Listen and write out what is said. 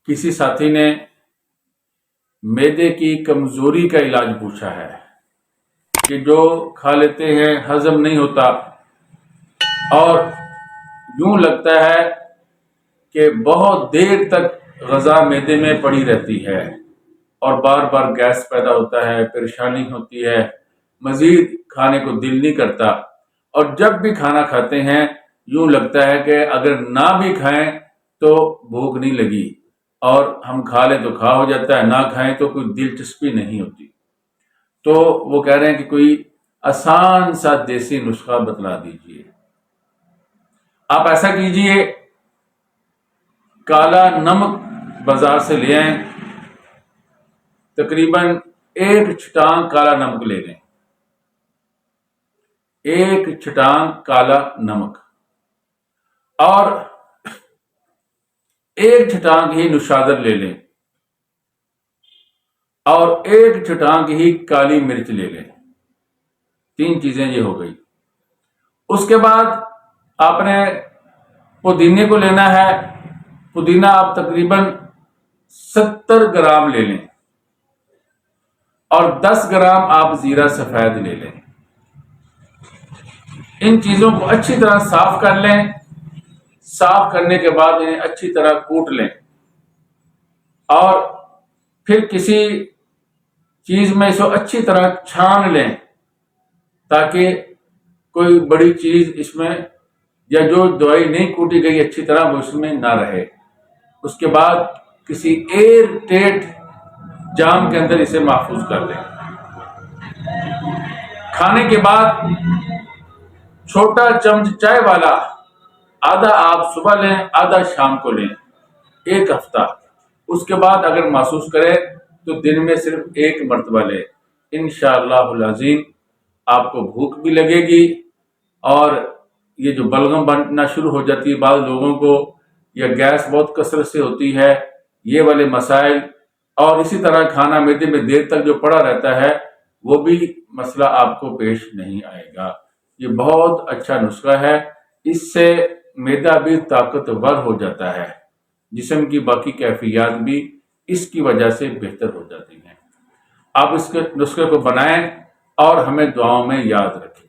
کسی ساتھی نے معدے کی کمزوری کا علاج پوچھا ہے کہ جو کھا لیتے ہیں ہضم نہیں ہوتا اور یوں لگتا ہے کہ بہت دیر تک غذا معدے میں پڑی رہتی ہے اور بار بار گیس پیدا ہوتا ہے، پریشانی ہوتی ہے، مزید کھانے کو دل نہیں کرتا، اور جب بھی کھانا کھاتے ہیں یوں لگتا ہے کہ اگر نہ بھی کھائیں تو بھوک نہیں لگی، اور ہم کھا لیں تو کھا ہو جاتا ہے، نہ کھائیں تو کوئی دلچسپی نہیں ہوتی۔ تو وہ کہہ رہے ہیں کہ کوئی آسان سا دیسی نسخہ بتلا دیجئے۔ آپ ایسا کیجئے، کالا نمک بازار سے لے آئیں، تقریباً 1 چھٹانک کالا نمک لے لیں، 1 چھٹانک کالا نمک، اور 1 چھٹانک ہی نشادر لے لیں، اور 1 چھٹانک ہی کالی مرچ لے لیں۔ 3 چیزیں یہ ہو گئی۔ اس کے بعد آپ نے پودینے کو لینا ہے۔ پودینہ آپ تقریباً 70 گرام لے لیں، اور 10 گرام آپ زیرہ سفید لے لیں۔ ان چیزوں کو اچھی طرح صاف کر لیں۔ صاف کرنے کے بعد انہیں اچھی طرح کوٹ لیں، اور پھر کسی چیز میں اسے اچھی طرح چھان لیں تاکہ کوئی بڑی چیز اس میں، یا جو دوائی نہیں کوٹی گئی اچھی طرح، وہ اس میں نہ رہے۔ اس کے بعد کسی ایئر ٹیٹ جام کے اندر اسے محفوظ کر لیں۔ کھانے کے بعد چھوٹا چمچ چائے والا آدھا آپ صبح لیں، آدھا شام کو لیں، 1 ہفتہ۔ اس کے بعد اگر محسوس کریں تو دن میں صرف 1 مرتبہ لیں۔ انشاءاللہ العظیم آپ کو بھوک بھی لگے گی، اور یہ جو بلغم بننا شروع ہو جاتی ہے بعض لوگوں کو، یا گیس بہت کثرت سے ہوتی ہے، یہ والے مسائل، اور اسی طرح کھانا معدے میں دیر تک جو پڑا رہتا ہے، وہ بھی مسئلہ آپ کو پیش نہیں آئے گا۔ یہ بہت اچھا نسخہ ہے، اس سے معدہ بھی طاقتور ہو جاتا ہے، جسم کی باقی کیفیات بھی اس کی وجہ سے بہتر ہو جاتی ہیں۔ آپ اس کے نسخے کو بنائیں اور ہمیں دعاؤں میں یاد رکھیں۔